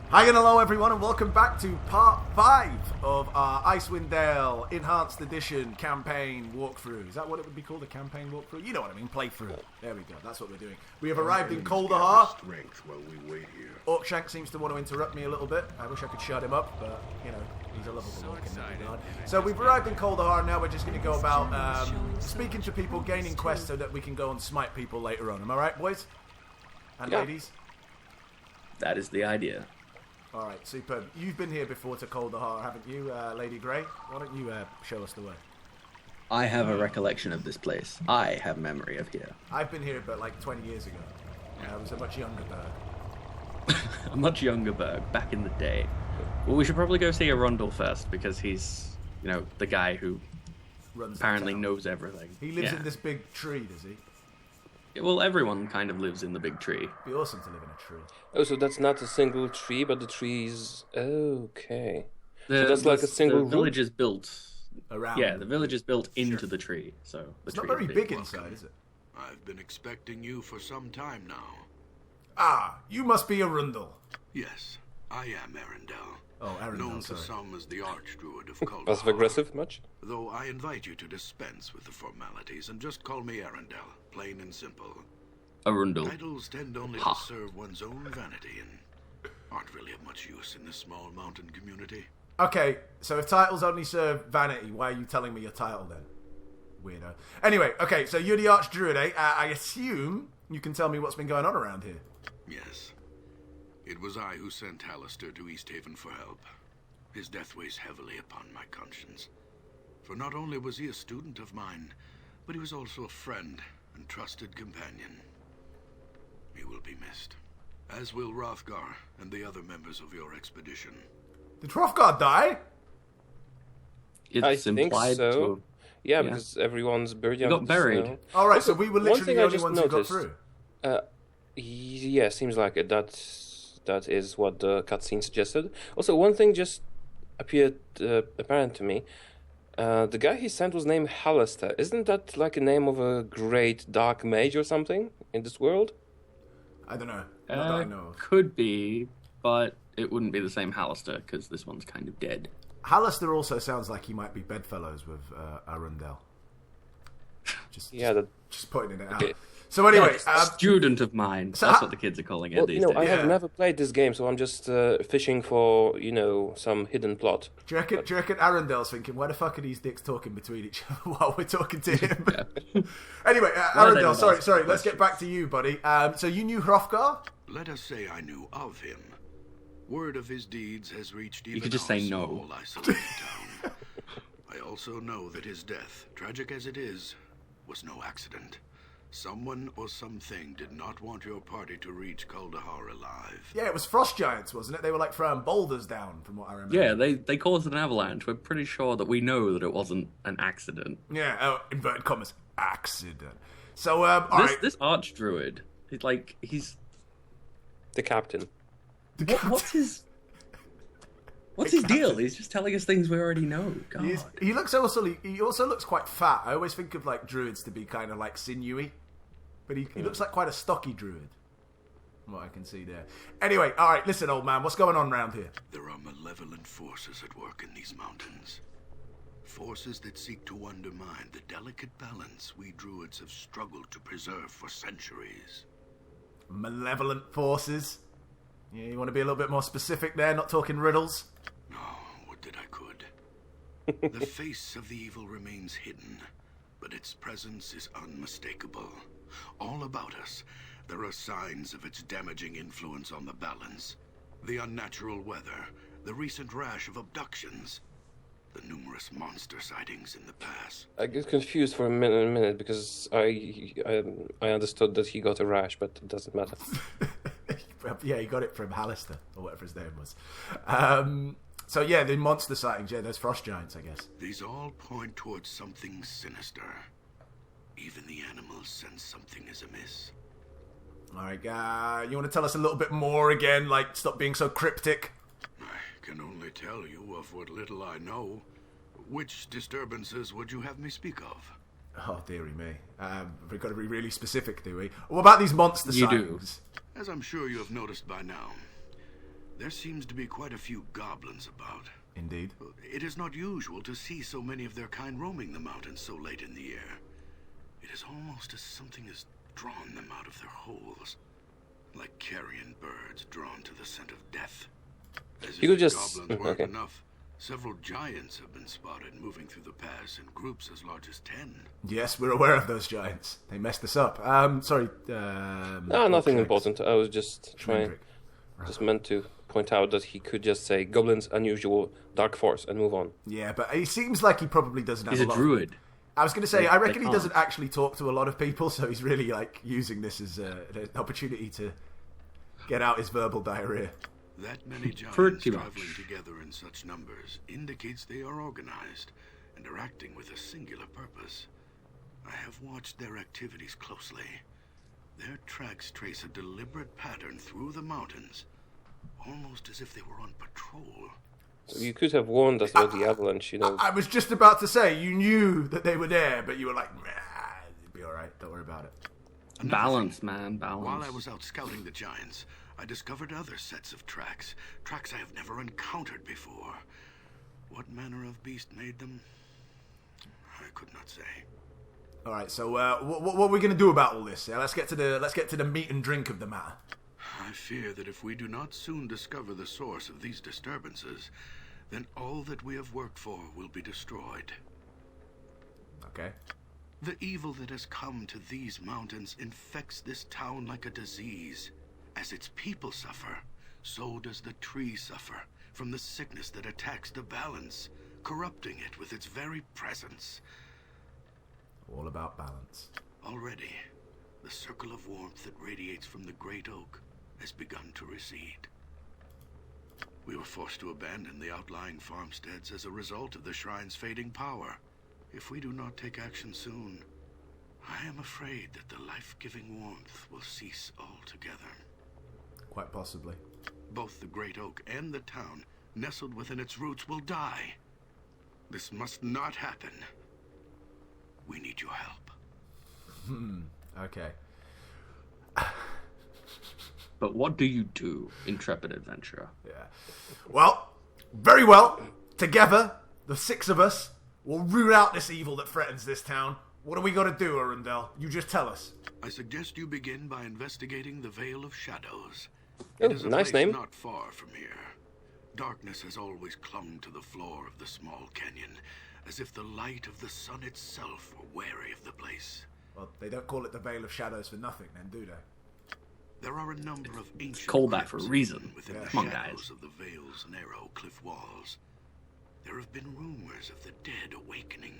Hi and hello everyone and welcome back to part 5 of our Icewind Dale Enhanced Edition campaign walkthrough. Is that what it would be called, a campaign walkthrough? You know what I mean, playthrough. There we go, that's what we're doing. We have arrived in Kuldahar. While we wait here. Orcshanks seems to want to interrupt me a little bit. I wish I could shut him up, but, you know, he's a lovable orc in that regard. So we've arrived in Kuldahar and now we're just going to go about speaking to people, gaining quests so that we can go and smite people later on. Am I right, boys? And ladies? That is the idea. Alright, superb. You've been here before to Kuldahar, haven't you, Lady Grey? Why don't you show us the way? I have a recollection of this place. I have memory of here. I've been here but like 20 years ago. I was a much younger bird. A much younger Berg, back in the day. Well, we should probably go see Arundel first, because he's, you know, the guy who apparently knows everything. He lives in this big tree, does he? Well, everyone kind of lives in the big tree. It'd be awesome to live in a tree. Oh, so that's not a single tree, but the trees... Okay. So that's like a single The village is built... Around. Yeah, the village is built into the tree, so... It's not very big inside, is it? I've been expecting you for some time now. Ah, you must be Arundel. Yes, I am Arundel. Oh, Arundel, known to sorry. some as the Archdruid of Kuldahar. Passive aggressive much? Though I invite you to dispense with the formalities and just call me Arundel, plain and simple. Arundel. Titles tend only to serve one's own vanity and aren't really of much use in this small mountain community. Okay, so if titles only serve vanity, why are you telling me your title then? Weirdo. Anyway, okay, so you're the Archdruid, eh? I assume you can tell me what's been going on around here. Yes. It was I who sent Hallister to East Haven for help. His death weighs heavily upon my conscience. For not only was he a student of mine, but he was also a friend and trusted companion. He will be missed. As will Hrothgar and the other members of your expedition. Did Hrothgar die? It's I think implied so. to... Yeah, because everyone's buried. He got buried. So... Alright, so we were one literally thing the I only just ones who got noticed, through. Yeah, seems like it. That is what the cutscene suggested. Also, one thing just appeared apparent to me. The guy he sent was named Hallister. Isn't that like a name of a great dark mage or something in this world? I don't know. Not that I know of. Could be, but it wouldn't be the same Hallister, because this one's kind of dead. Hallister also sounds like he might be bedfellows with Arundel. Just pointing it out. Okay. So anyway, Student of mine. That's what the kids are calling it Well, these days. I have never played this game, so I'm just fishing for, some hidden plot. do you reckon Arundel's thinking, why the fuck are these dicks talking between each other while we're talking to him? Anyway, Arundel, sorry, let's get back to you, buddy. So you knew Hrothgar? Let us say I knew of him. Word of his deeds has reached even could just our say no. small isolated town. I also know that his death, tragic as it is, was no accident. Someone or something did not want your party to reach Kuldahar alive. Yeah, it was frost giants, wasn't it? They were like throwing boulders down, from what I remember. Yeah, they caused an avalanche. We're pretty sure that we know that it wasn't an accident. Yeah, inverted commas, accident. So, alright. This archdruid, he's... The captain. What's his deal? He's just telling us things we already know. God. He also looks quite fat. I always think of like druids to be kind of like sinewy, but he looks like quite a stocky druid, from what I can see there. Anyway, all right, listen, old man, what's going on around here? There are malevolent forces at work in these mountains. Forces that seek to undermine the delicate balance we druids have struggled to preserve for centuries. Malevolent forces? Yeah, you want to be a little bit more specific there, not talking riddles? No, would that I could. The face of the evil remains hidden, but its presence is unmistakable. All about us, there are signs of its damaging influence on the balance. The unnatural weather, the recent rash of abductions, the numerous monster sightings in the pass. I get confused for a minute because I understood that he got a rash, but it doesn't matter. Yeah, he got it from Hallister, or whatever his name was. So yeah, the monster sightings, yeah, those frost giants, I guess. These all point towards something sinister. Even the animals sense something is amiss. Alright, you want to tell us a little bit more again? Like, stop being so cryptic. I can only tell you of what little I know. Which disturbances would you have me speak of? Oh, dearie me. We've got to be really specific, do we? What about these monster sightings? As I'm sure you have noticed by now, There seems to be quite a few goblins about. Indeed. It is not usual to see so many of their kind roaming the mountains so late in the year. It is almost as something has drawn them out of their holes, like carrion birds drawn to the scent of death. As You could if just... goblins weren't Okay. enough, several giants have been spotted moving through the pass in groups as large as 10. Yes, we're aware of those giants. They messed us up. Sorry. No, nothing Orcshanks. important. I was just trying... Schmendrick. Just meant to point out that he could just say goblins unusual dark force and move on. Yeah, but he seems like he probably doesn't have He's a lot of- druid. I was going to say, They- I reckon they he doesn't can't. actually talk to a lot of people, so he's really like using this as an opportunity to get out his verbal diarrhea. That many giants Pretty traveling much. together in such numbers indicates they are organized and are acting with a singular purpose. I have watched their activities closely. Their tracks trace a deliberate pattern through the mountains, almost as if they were on patrol. So you could have warned us about the avalanche, you know. I was just about to say, you knew that they were there, but you were like, nah, it'd be alright, don't worry about it. Another Balance, thing, man, balance. While I was out scouting the giants, I discovered other sets of tracks I have never encountered before. What manner of beast made them? I could not say. Alright, so what are we going to do about all this? Yeah, let's get to the meat and drink of the matter. I fear that if we do not soon discover the source of these disturbances, then all that we have worked for will be destroyed. Okay. The evil that has come to these mountains infects this town like a disease. As its people suffer, so does the tree suffer from the sickness that attacks the balance, corrupting it with its very presence. All about balance. Already, the circle of warmth that radiates from the great oak has begun to recede. We were forced to abandon the outlying farmsteads as a result of the shrine's fading power. If we do not take action soon, I am afraid that the life-giving warmth will cease altogether. Quite possibly. Both the great oak and the town, nestled within its roots, will die. This must not happen. We need your help. Okay. But what do you do, intrepid adventurer? Yeah. Well, very well. Together, the six of us will root out this evil that threatens this town. What do we got to do, Arundel? You just tell us. I suggest you begin by investigating the Vale of Shadows. Oh, It is a nice place name. not far from here. Darkness has always clung to the floor of the small canyon, as if the light of the sun itself were wary of the place. Well, they don't call it the Vale of Shadows for nothing, then, do they? There are a number of ancient called that for a crypts reason. within Yeah. the Come on, shadows guys. of the Vale's narrow cliff walls. There have been rumors of the dead awakening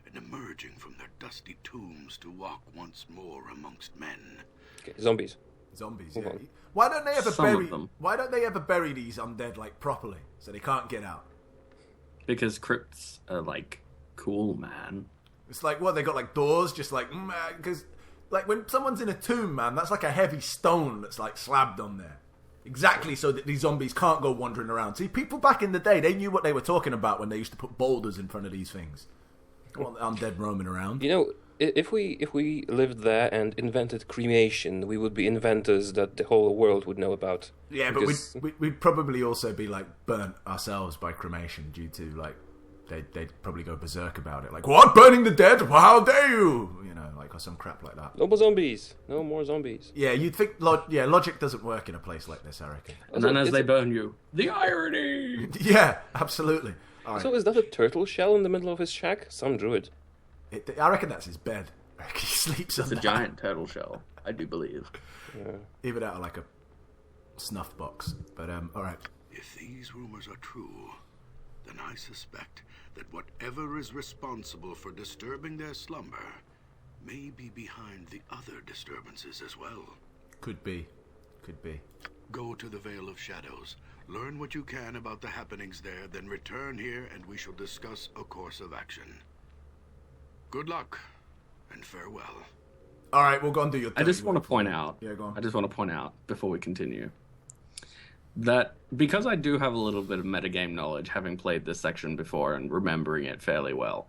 and emerging from their dusty tombs to walk once more amongst men. Okay, zombies. Zombies, Move yeah. on. Why don't they ever Some of bury? them. Why don't they ever bury these undead like properly, so they can't get out? Because crypts are like cool, man. It's like what they got like doors, just like because like when someone's in a tomb, man, that's like a heavy stone that's like slabbed on there, exactly so that these zombies can't go wandering around. See, people back in the day, they knew what they were talking about when they used to put boulders in front of these things. Well, undead roaming around. You know, if we lived there and invented cremation, we would be inventors that the whole world would know about. Yeah, Because- but we'd probably also be like burnt ourselves by cremation due to like they'd probably go berserk about it. Like, what? Burning the dead? Well, how dare you? You know, like or some crap like that. No more zombies. No more zombies. Yeah, you'd think logic doesn't work in a place like this, I reckon. And then Also, as it's- they burn you, the irony! Yeah, absolutely. All right. So is that a turtle shell in the middle of his shack? Some druid. I reckon that's his bed. I reckon he sleeps on It's a that. giant turtle shell, I do believe. Even out of like a snuff box. But all right. If these rumors are true, then I suspect that whatever is responsible for disturbing their slumber may be behind the other disturbances as well. Could be. Could be. Go to the Vale of Shadows, learn what you can about the happenings there, then return here and we shall discuss a course of action. Good luck, and farewell. All right, we'll go and do your. I just dirty want to work. point out. Yeah, go on. I just want to point out before we continue that because I do have a little bit of metagame knowledge, having played this section before and remembering it fairly well,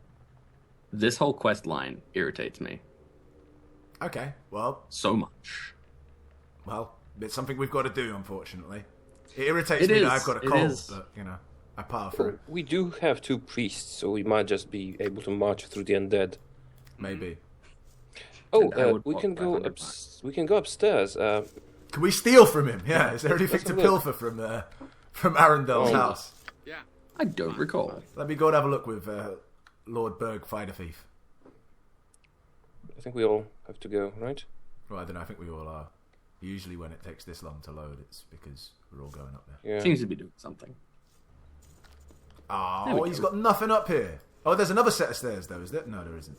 this whole quest line irritates me Okay. Well, so much. it's something we've got to do, unfortunately. It irritates me that I've got a cold, but, you know, I power through. We do have 2 priests, so we might just be able to march through the undead. Maybe. Oh, we can go upstairs. Can we steal from him? Yeah, is there anything to pilfer from Arundel's house? Yeah. I don't recall. Let me go and have a look with Lord Berg Fighter-Thief. I think we all have to go, right? Well, I don't know, I think we all are. Usually when it takes this long to load, it's because we're all going up there. Yeah. Seems to be doing something. Oh, he's got nothing up here. Oh, there's another set of stairs, though, is there? No, there isn't.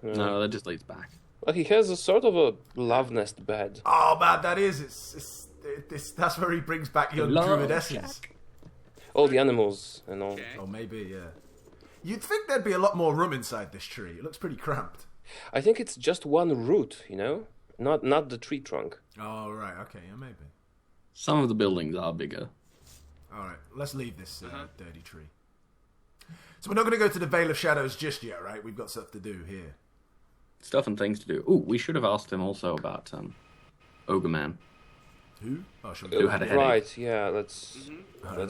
No, that just leads back. Well, he has a sort of a love nest bed. Oh, man, that is. That's where he brings back young druid essence. All the animals and all. Oh, maybe, yeah. You'd think there'd be a lot more room inside this tree. It looks pretty cramped. I think it's just one root, you know? Not the tree trunk. Oh, right, okay, yeah, maybe. Some of the buildings are bigger. All right, let's leave this dirty tree. So we're not going to go to the Vale of Shadows just yet, right? We've got stuff to do here. Stuff and things to do. Ooh, we should have asked him also about Ogre Man. Who? Oh, sure. Who had a headache. Right, yeah, let's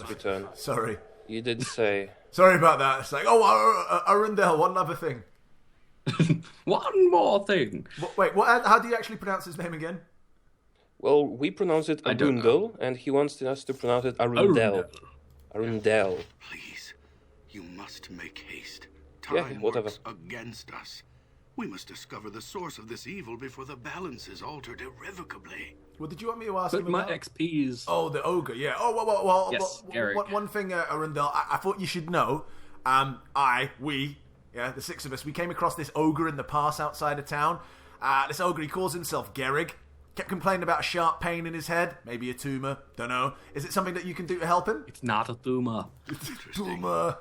return. Sorry. You did say. Sorry about that. It's like, Arundel, one other thing. One more thing. Wait, what? How do you actually pronounce his name again? Well, we pronounce it Arundel, and he wants us to pronounce it Arundel. Arundel. Please, you must make haste. Time works against us. We must discover the source of this evil before the balance is altered irrevocably. Well, did you want me to ask But him my about? XP's... Oh, the ogre, yeah. Oh, well, Yes, Eric. one thing, Arundel, I thought you should know. We, the 6 of us, we came across this ogre in the pass outside of town. This ogre, he calls himself Gerrig. Kept complaining about a sharp pain in his head. Maybe a tumour. Don't know. Is it something that you can do to help him? It's not a tumor. Tumour.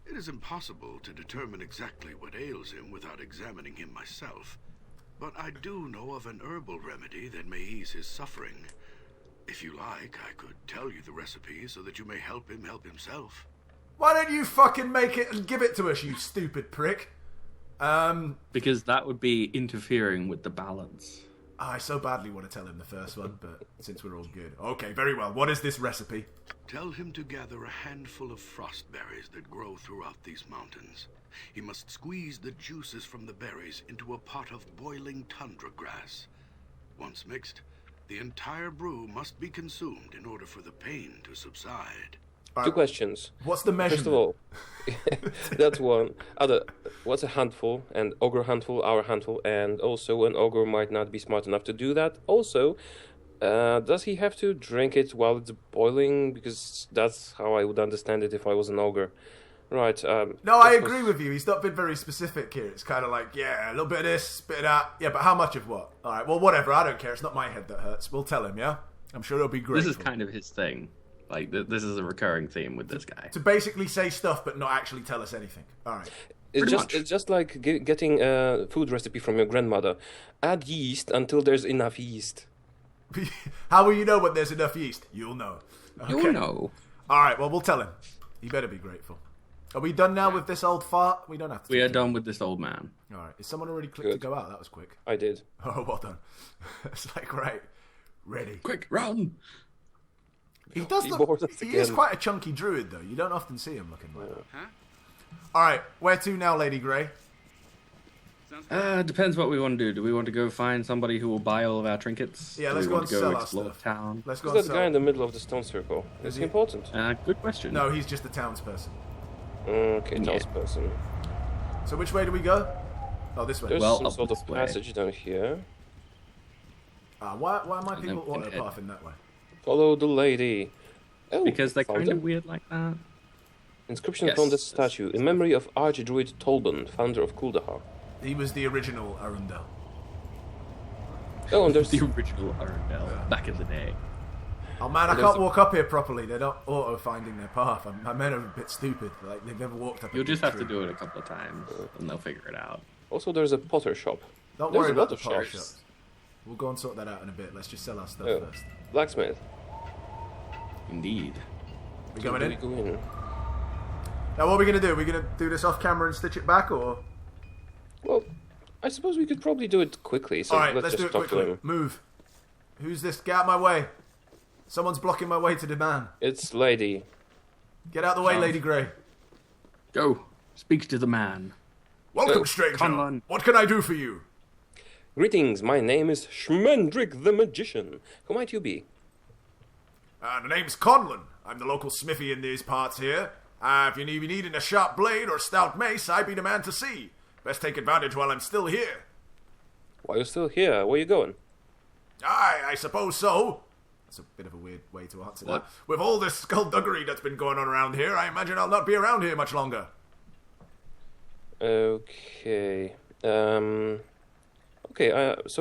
It is impossible to determine exactly what ails him without examining him myself. But I do know of an herbal remedy that may ease his suffering. If you like, I could tell you the recipe so that you may help him help himself. Why don't you fucking make it and give it to us, you stupid prick? Because that would be interfering with the balance. I so badly want to tell him the first one, but since we're all good. Okay, very well. What is this recipe? Tell him to gather a handful of frost berries that grow throughout these mountains. He must squeeze the juices from the berries into a pot of boiling tundra grass. Once mixed, the entire brew must be consumed in order for the pain to subside. 2 questions. What's the measurement? First of all, that's one. What's a handful? And ogre handful, our handful, and also an ogre might not be smart enough to do that. Also, does he have to drink it while it's boiling? Because that's how I would understand it if I was an ogre. Right. No, I agree with you. He's not been very specific here. It's kind of like, yeah, a little bit of this, bit of that. Yeah, but how much of what? All right, well, whatever. I don't care. It's not my head that hurts. We'll tell him, yeah? I'm sure it'll be great. This is kind of his thing. Like, this is a recurring theme with this guy. To basically say stuff but not actually tell us anything. All right. It's just like getting a food recipe from your grandmother. Add yeast until there's enough yeast. How will you know when there's enough yeast? You'll know. Okay. You'll know. All right, well, we'll tell him. He better be grateful. Are we done now with this old fart? We don't have to. We are done with this old man. All right. Is someone already clicked to go out? That was quick. I did. Oh, well done. It's like, right. Ready. Quick, run! He does look... He is quite a chunky druid, though. You don't often see him looking like that. Huh? All right. Where to now, Lady Grey? Depends what we want to do. Do we want to go find somebody who will buy all of our trinkets? Yeah, let's go and sell our stuff. Town? Let's go Who's and that sell. guy in the middle of the stone circle? Is he important? Good question. No, he's just a townsperson. Okay, townsperson. So which way do we go? Oh, this way. There's Well, some up sort of this way. passage down here. Why am I then people we want can to head- path in that way? Follow the lady. Oh, Because they're found kind of him. weird like that. Inscription Yes. upon the statue in memory of Archdruid Tolban, founder of Kuldahar. He was the original Arundel. Oh, and there's The original Arundel back in the day. Oh man, I There's can't a- walk up here properly. They're not auto-finding their path. My men are a bit stupid. Like, they've never walked up a You'll just big have to tree. do it a couple of times, and they'll figure it out. also there's a potter shop. Don't There's worry a lot about the of potter shops. shops. We'll go and sort that out in a bit. Let's just sell our stuff Oh. first. Blacksmith. Indeed. We going Do we in? go in? Now, what are we going to do? Are we going to do this off camera and stitch it back, or...? Well, I suppose we could probably do it quickly, so All right, let's let's do just it talk to quickly. him. Move. Who's this? Get out of my way. Someone's blocking my way to the man. It's Lady. Get out of the way, Lady Grey. Go. Speak to the man. Welcome, stranger. Conlon. What can I do for you? Greetings, my name is Schmendrick the Magician. Who might you be? The name's Conlon. I'm the local smithy in these parts here. If you needing a sharp blade or stout mace, I be the man to see. Best take advantage while I'm still here. Why are you still here? Where you going? Aye, I suppose so. That's a bit of a weird way to answer that. With all this skullduggery that's been going on around here, I imagine I'll not be around here much longer. Okay. So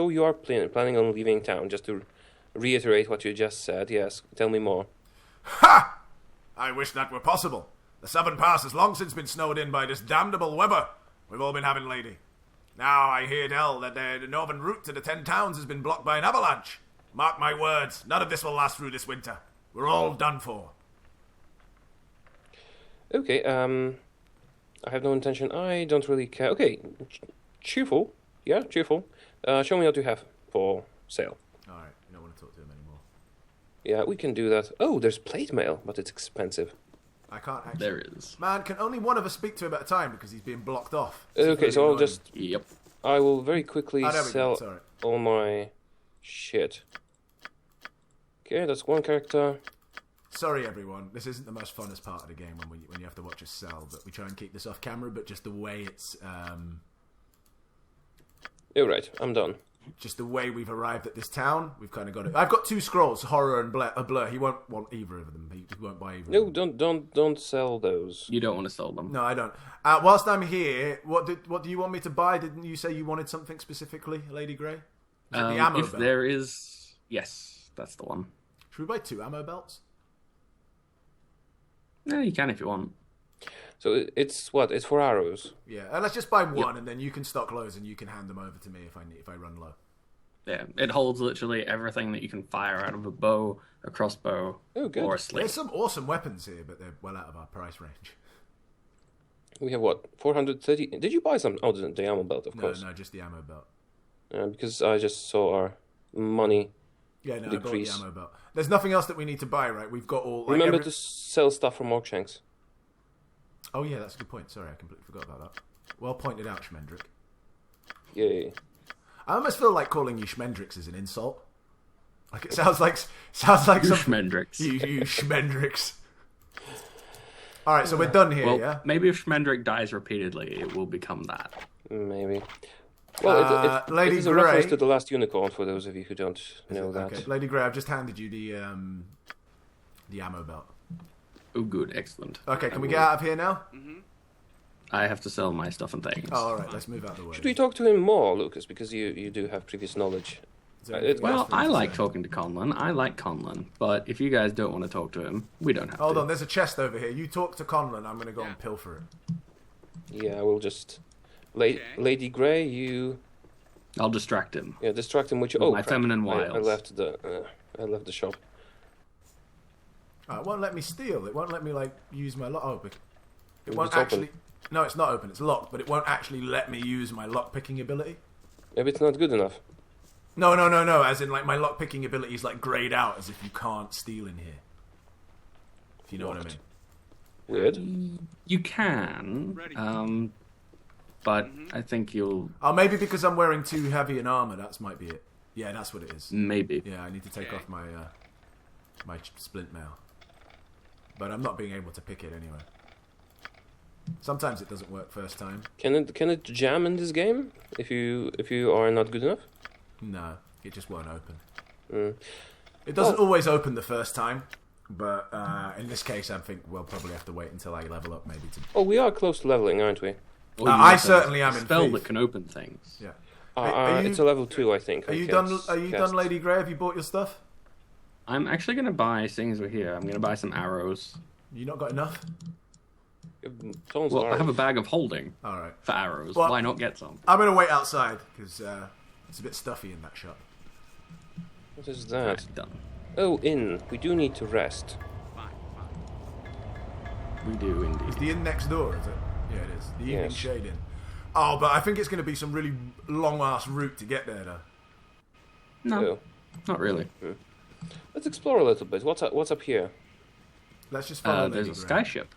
you are planning on leaving town, just to reiterate what you just said. Yes, tell me more. Ha! I wish that were possible. The Southern Pass has long since been snowed in by this damnable weather we've all been having lately. Now I hear tell that the northern route to the 10 towns has been blocked by an avalanche. Mark my words, none of this will last through this winter. We're all done for. Okay, I have no intention. I don't really care. Okay, cheerful. Yeah, cheerful. Show me what you have for sale. Alright, you don't want to talk to him anymore. Yeah, we can do that. Oh, there's plate mail, but it's expensive. I can't actually. There is. Man, can only one of us speak to him at a time because he's being blocked off. Okay, so I'll just... Yep. I will very quickly there we go, sell sorry. all my shit. Okay, that's one character. Sorry, everyone. This isn't the most funnest part of the game when you have to watch us sell, but we try and keep this off camera. But just the way it's, You're right. I'm done. just the way we've arrived at this town, we've kind of got it. I've got 2 scrolls, horror and blur. He won't want either of them. He won't buy either. No, of them. don't sell those. You don't want to sell them. No, I don't. Whilst I'm here, what do you want me to buy? Didn't you say you wanted something specifically, Lady Grey? Is it the ammo if belt? there is, yes, that's the one. Should we buy 2 ammo belts? Yeah, you can if you want. So it's what? It's for arrows. Yeah, let's just buy 1, and then you can stock loads, and you can hand them over to me if I run low. Yeah, it holds literally everything that you can fire out of a bow, a crossbow, Oh, good. or a sling. There's some awesome weapons here, but they're well out of our price range. We have what? 430. Did you buy some? Oh, the ammo belt, of course. No, just the ammo belt. Because I just saw our money. Yeah, no, Decrease. I bought the ammo belt. There's nothing else that we need to buy, right? We've got all. Remember to sell stuff from Orcshanks. Oh yeah, that's a good point. Sorry, I completely forgot about that. Well pointed out, Schmendrick. Yay. I almost feel like calling you Schmendricks is an insult. Like it sounds like some Schmendricks. You Schmendricks. All right, so we're done here, Well, yeah. maybe if Schmendrick dies repeatedly, it will become that. Maybe. Well, it Lady is a reference Grey. to the last unicorn, for those of you who don't know that. Okay, Lady Grey, I've just handed you the ammo belt. Oh, good, excellent. Okay, can we get out of here now? I have to sell my stuff and things. Oh, all right, let's move out of the way. Should we talk to him more, Lucas? Because you do have previous knowledge. Is there anything Well, else for us I to like say? talking to Conlon. I like Conlon. But if you guys don't want to talk to him, we don't have Hold to. on, there's a chest over here. You talk to Conlon, I'm going to go and pilfer it. Yeah, we'll just... Lady Grey, you... I'll distract him. Yeah, distract him with your... With Oh, my crap. feminine I wiles. left the shop. It won't let me steal. It won't let me, use my lock. Oh, it It's won't open. actually... No, it's not open. It's locked, but it won't actually let me use my lock-picking ability. Maybe it's not good enough. No. As in, my lock-picking ability is, grayed out, as if you can't steal in here. If you know what I mean. Weird. You can, but I think you'll... Oh, maybe because I'm wearing too heavy an armor. That might be it. Yeah, that's what it is. Maybe. Yeah, I need to take off my my splint mail. But I'm not being able to pick it anyway. Sometimes it doesn't work first time. Can it jam in this game if you are not good enough? No, it just won't open. Mm. It doesn't always open the first time, but in this case, I think we'll probably have to wait until I level up, maybe. Oh, we are close to leveling, aren't we? Or you I have certainly a am in spell Thief. that can open things. Yeah. Are you- It's a level 2, I think. Are I you can't done? Are you cast. done, Lady Grey? Have you bought your stuff? I'm actually going to buy, seeing as we're here, I'm going to buy some arrows. You not got enough? Tons Well, of I have a arrows. bag of holding All right. for arrows. Well- Why not get some? I'm gonna wait outside because it's a bit stuffy in that shop. What is that? Right, done. Oh, inn. We do need to rest. We do Is indeed. the inn next door? Is it? Yeah, it is. The Evening Yes. Shade Inn. Oh, but I think it's going to be some really long ass route to get there, though. No, Oh. not really. Let's explore a little bit. What's up here? Let's just follow There's Lady a Grey. skyship,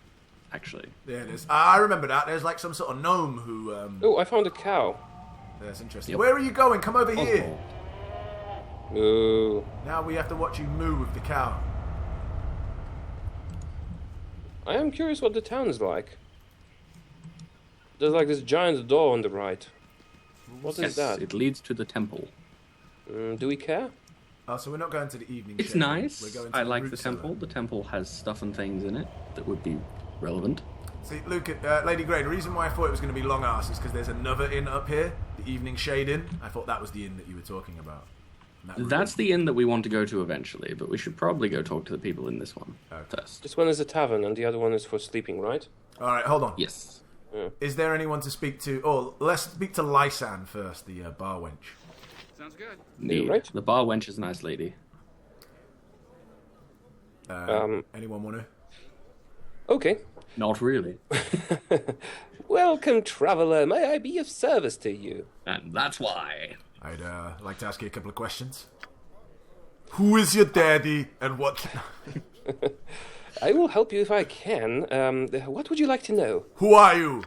actually. Yeah, it is. I remember that. There's like some sort of gnome who... Oh, I found a cow. That's interesting. Yep. Where are you going? Come over here. Oswald. Ooh. Now we have to watch you moo with the cow. I am curious what the town is like. There's like this giant door on the right. What Yes, is that? it leads to the temple. Do we care? Oh, so we're not going to the evening It's shade. nice. We're going to I the like root the cellar. temple. The temple has stuff and things in it that would be relevant. See, Luke, Lady Grey, the reason why I thought it was going to be long ass is because there's another inn up here, the Evening Shade Inn. I thought that was the inn that you were talking about. That's the inn that we want to go to eventually, but we should probably go talk to the people in this one first. This one is a tavern, and the other one is for sleeping, right? All right, hold on. Yes. Is there anyone to speak to? Oh, let's speak to Lysan first, the bar wench. Sounds good. Indeed. right. The bar wench is a nice lady. Anyone want to? Okay. Not really. Welcome, traveler. May I be of service to you? And that's why. I'd like to ask you a couple of questions. Who is your daddy, and what... I will help you if I can. What would you like to know? Who are you?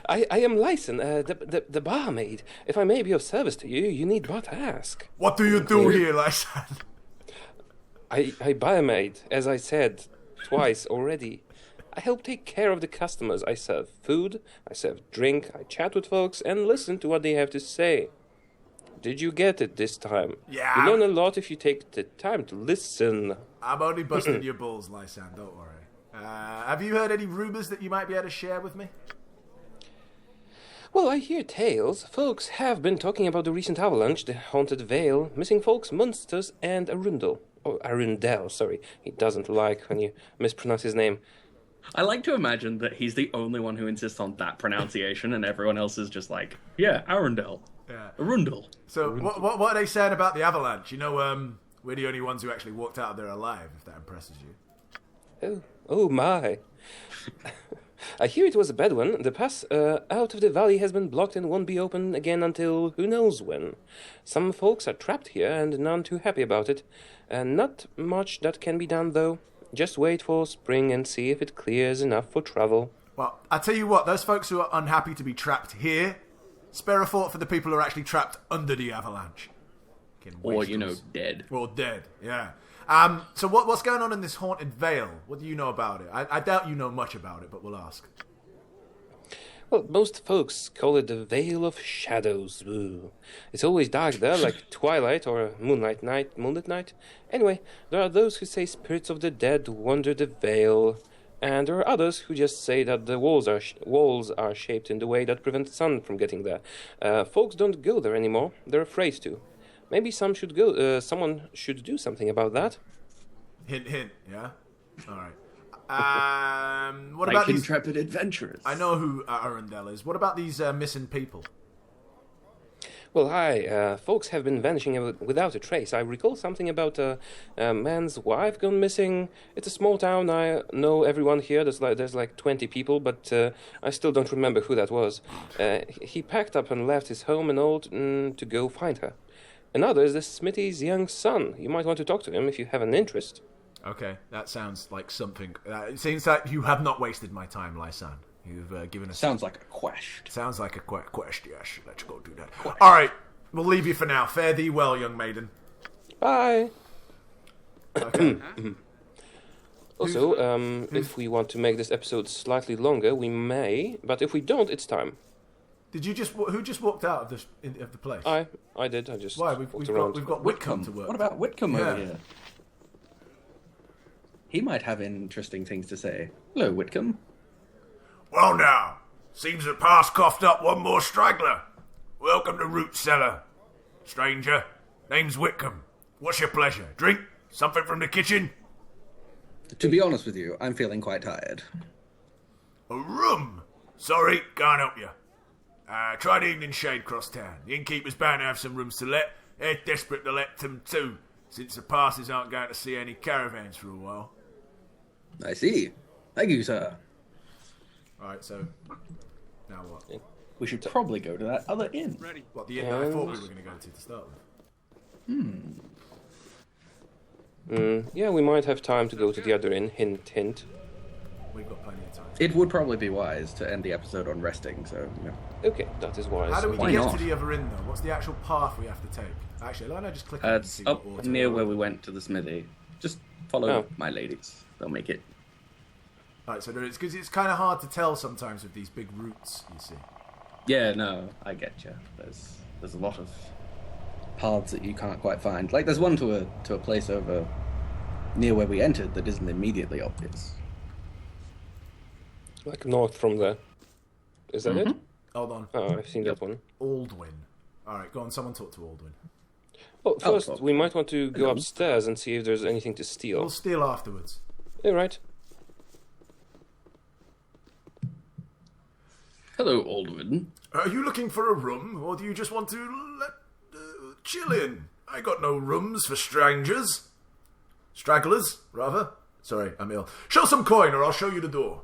I am Lyson, the barmaid. If I may be of service to you, you need but ask. What do you do here, Lysan? I barmaid, as I said twice already. I help take care of the customers. I serve food, I serve drink, I chat with folks, and listen to what they have to say. Did you get it this time? Yeah. You learn a lot if you take the time to listen. I'm only busting your balls, Lysan, don't worry. Have you heard any rumours that you might be able to share with me? Well, I hear tales. Folks have been talking about the recent avalanche, the haunted vale, missing folks, monsters, and Arundel. Oh, Arundel, sorry. He doesn't like when you mispronounce his name. I like to imagine that he's the only one who insists on that pronunciation, and everyone else is just like, yeah, Arundel. Yeah. Arundel. So, what are they saying about the avalanche? You know, we're the only ones who actually walked out of there alive, if that impresses you. Oh my. I hear it was a bad one. The pass out of the valley has been blocked and won't be open again until who knows when. Some folks are trapped here and none too happy about it. Not much that can be done, though. Just wait for spring and see if it clears enough for travel. Well, I tell you what, those folks who are unhappy to be trapped here, spare a thought for the people who are actually trapped under the avalanche. Or, you know, dead. Or dead, yeah. So what's going on in this haunted vale? What do you know about it? I doubt you know much about it, but we'll ask. Well, most folks call it the Vale of Shadows. Ooh. It's always dark there, like twilight or moonlit night. Anyway, there are those who say spirits of the dead wander the vale, and there are others who just say that the walls are shaped in the way that prevents the sun from getting there. Folks don't go there anymore. They're afraid to. Maybe someone should do something about that. Hint, hint, yeah? Alright. What Like about these... intrepid adventurers. I know who Arundel is. What about these missing people? Well, folks have been vanishing without a trace. I recall something about a man's wife gone missing. It's a small town. I know everyone here. There's like 20 people, but I still don't remember who that was. He packed up and left his home and all to go find her. Another is the Smithy's young son. You might want to talk to him if you have an interest. Okay, that sounds like something. It seems like you have not wasted my time, Lysan. You've given us... Sounds like a quest. Sounds like a quest, yes. Let's go do that. Alright, we'll leave you for now. Fare thee well, young maiden. Bye. Okay. Also, if we want to make this episode slightly longer, we may. But if we don't, it's time. Did you just... Who just walked out of the place? I did. I just Why? walked around. We've got Whitcomb to work. What about Whitcomb Yeah. over here? He might have interesting things to say. Hello, Whitcomb. Well now, seems the pass coughed up one more straggler. Welcome to Root Cellar. Stranger, name's Whitcomb. What's your pleasure? Drink? Something from the kitchen? To be honest with you, I'm feeling quite tired. A room? Sorry, can't help you. Try the Evening Shade cross town. The innkeeper's bound to have some rooms to let. They're desperate to let them too, since the passes aren't going to see any caravans for a while. I see. Thank you, sir. Alright, so... Now what? We should probably go to that other inn. Ready. What, the inn that I thought we were going to go to start with? Yeah, we might have time to go to the other inn. Hint, hint. We've got plenty of time. It would probably be wise to end the episode on resting, so, you know. Okay, that is wise. How do we Why get not? to the other inn, though? What's the actual path we have to take? Actually, why don't I just click on it and It's see up what near auto- where we went to the smithy. Just follow Oh. my ladies. They'll make it. Right, so it's because it's kind of hard to tell sometimes with these big routes, you see. Yeah, no, I get you. There's a lot of Paths that you can't quite find. Like, there's one to a place over near where we entered that isn't immediately obvious. Like north from there. Is that it? Hold on. Oh, I've seen that one. Aldwyn. All right, go on. Someone talk to Aldwyn. Well, first, well. we might want to go Hello. upstairs and see if there's anything to We'll steal. steal afterwards. Yeah, right. Hello, Aldwin. Are you looking for a room, or do you just want to chill in? I got no rooms for strangers. Stragglers, rather. Sorry, I'm ill. Show some coin, or I'll show you the door.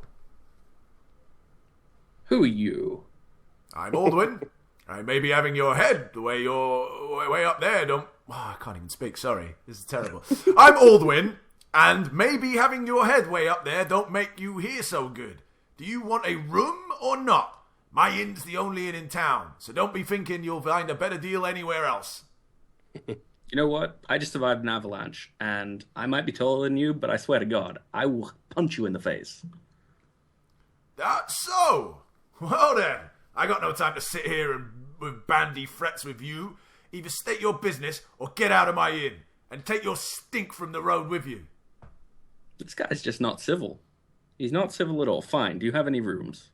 Who are you? I'm Aldwyn. I may be having your head the way you're way up there. Don't. Oh, I can't even speak. Sorry, this is terrible. I'm Aldwyn, and maybe having your head way up there don't make you hear so good. Do you want a room or not? My inn's the only inn in town, so don't be thinking you'll find a better deal anywhere else. You know what? I just survived an avalanche, and I might be taller than you, but I swear to God, I will punch you in the face. That's so. Well then, I got no time to sit here and bandy frets with you. Either state your business or get out of my inn, and take your stink from the road with you. This guy's just not civil. He's not civil at all. Fine. Do you have any rooms?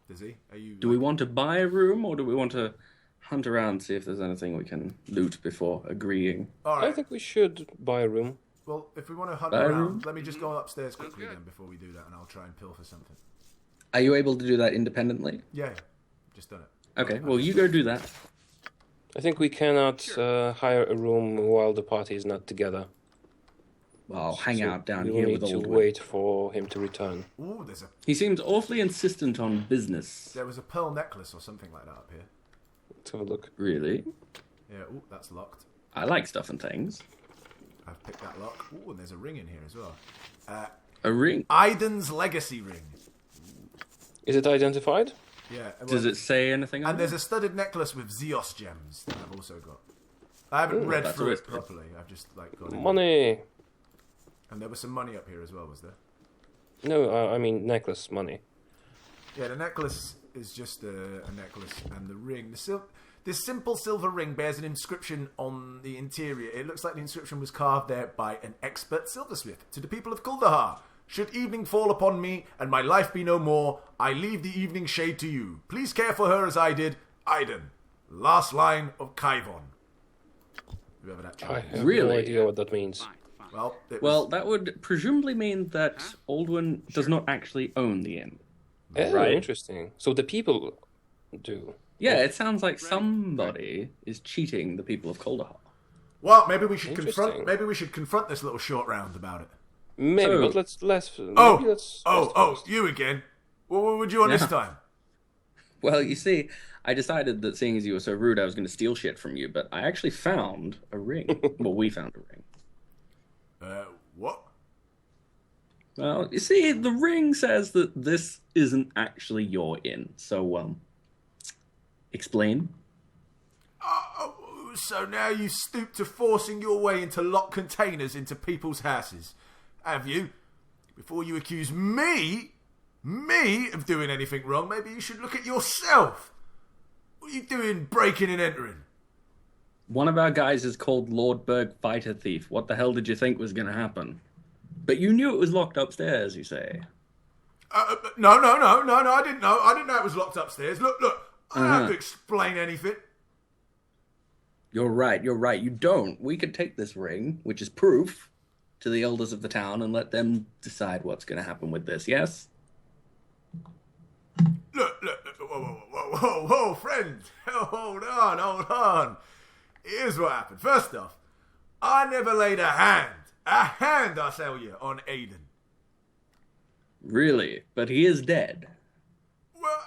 Does he? Are you? Do we want to buy a room, or do we want to hunt around and see if there's anything we can loot before agreeing? All I right. think we should buy a room. Well, if we want to hunt Buy a around, room? let me just go upstairs quickly then before we do that, and I'll try and pilfer something. Are you able to do that independently? Yeah, just done it. Okay, well, you go do that. I think we cannot hire a room while the party is not together. Well, hang So out down we will here need with to Aldwyn. wait for him to return. Ooh, He seems awfully insistent on business. there was a pearl necklace or something like that up here. Let's have a look. Really? Yeah. Ooh, that's locked. I like stuff and things. I've picked that lock. Ooh, and there's a ring in here as well. A ring. Aiden's legacy ring. Is it identified? Yeah. well, Does it say anything on And there's it? a studded necklace with Zeos gems that I've also got. I haven't read that's through always it good. properly. I've just got it. Money! And there was some money up here as well, was there? No, I mean necklace money. Yeah, the necklace is just a necklace, and the ring, this simple silver ring bears an inscription on the interior. It looks like the inscription was carved there by an expert silversmith. To the people of Kuldahar, should evening fall upon me and my life be no more, I leave the evening shade to you. Please care for her as I did, Aiden. Last line of Kaivon. Whoever that I child is. have no Really? idea what that means. Well, it was- Well, that would presumably mean that Aldwyn does not actually own the inn. Oh, Right. interesting. So the people do. Yeah, it sounds like somebody is cheating the people of Kuldahar. well, maybe we should Interesting. confront this little short round about it. Maybe, So- but let's maybe Oh, let's oh, you again. What would you want this Yeah. time? Well, you see, I decided that seeing as you were so rude, I was going to steal shit from you, but I actually found a ring. Well, we found a ring. What? Well, you see, the ring says that this isn't actually your inn. So, explain? Oh, so now you stoop to forcing your way into locked containers into people's houses, have you? Before you accuse me of doing anything wrong, maybe you should look at yourself. What are you doing breaking and entering? One of our guys is called Lord Berg Fighter-Thief. What the hell did you think was going to happen? But you knew it was locked upstairs, you say. No, I didn't know. I didn't know it was locked upstairs. Look, I don't have to explain anything. You're right. You don't. We could take this ring, which is proof, To the elders of the town and let them decide what's going to happen with this, yes? Look, whoa, friend. Hold on. Here's what happened. First off, I never laid a hand, I tell you, on Aiden. Really? But he is dead. Well,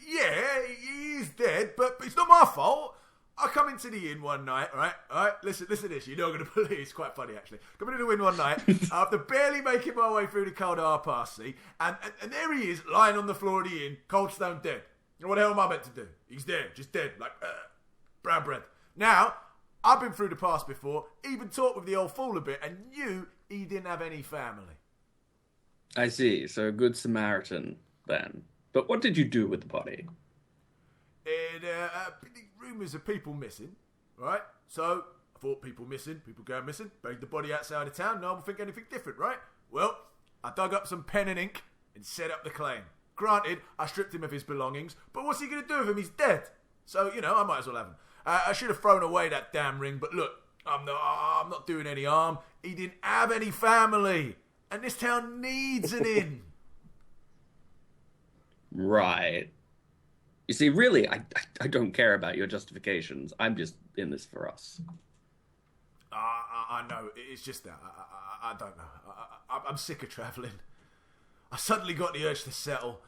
yeah, he's dead, but it's not my fault. I come into the inn one night, all right? Listen to this. You're not going to believe it's quite funny, actually. Coming into the inn one night, after barely making my way through the Kuldahar Pass, see, and there he is, lying on the floor of the inn, cold stone dead. And what the hell am I meant to do? He's dead, just dead, like brown bread. Now, I've been through the pass before, even talked with the old fool a bit, and he didn't have any family. I see. So a good Samaritan, then. But what did you do with the body? And rumours of people missing, right? So I thought people going missing, buried the body outside of town, no one will think anything different, right? Well, I dug up some pen and ink and set up the claim. Granted, I stripped him of his belongings, but what's he going to do with him? He's dead. So, I might as well have him. I should have thrown away that damn ring, but look, I'm not doing any harm. He didn't have any family, and this town needs an inn. Right. You see, really, I don't care about your justifications. I'm just in this for us. I know. It's just that. I don't know. I'm sick of travelling. I suddenly got the urge to settle.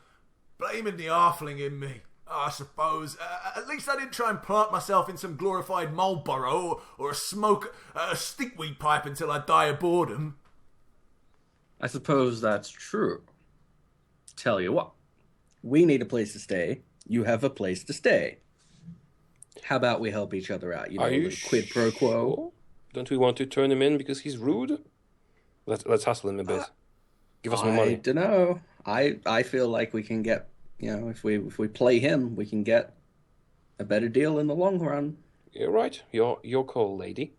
Blaming the halfling in me. I suppose. At least I didn't try and plant myself in some glorified mole burrow or a stinkweed pipe until I die of boredom. I suppose that's true. Tell you what. We need a place to stay. You have a place to stay. How about we help each other out? Are you quid pro quo. Sure? Don't we want to turn him in because he's rude? Let's hustle him a bit. Give us more money. I don't know. I feel like we can get, if we play him, we can get a better deal in the long run. You're right. Your call, lady.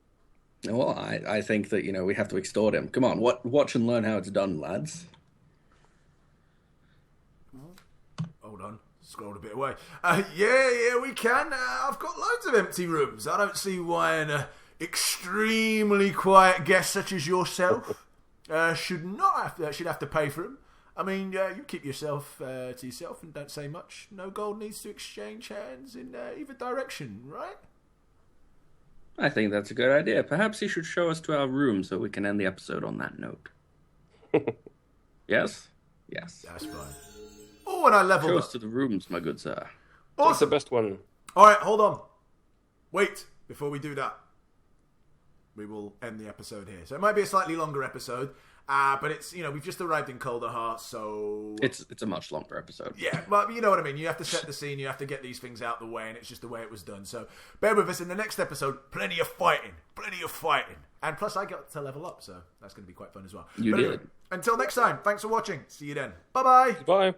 Well, I think that we have to extort him. Come on, watch and learn how it's done, lads. Hold on. Scrolled a bit away. Yeah, we can. I've got loads of empty rooms. I don't see why an extremely quiet guest such as yourself should have to pay for them. I mean, you keep yourself to yourself and don't say much. No gold needs to exchange hands in either direction, right? I think that's a good idea. Perhaps he should show us to our room so we can end the episode on that note. Yes? Yes. That's fine. Oh, and I leveled Show up. us to the rooms, my good sir. Awesome. That's the best one. All right, hold on. Wait, before we do that, we will end the episode here. So it might be a slightly longer episode, but it's, we've just arrived in Kuldahar, so... It's a much longer episode. Yeah, but you know what I mean. You have to set the scene, you have to get these things out the way, and it's just the way it was done. So bear with us. In the next episode, plenty of fighting. And plus I got to level up, so that's going to be quite fun as well. You but did. Anyway, until next time, thanks for watching. See you then. Bye-bye. Bye.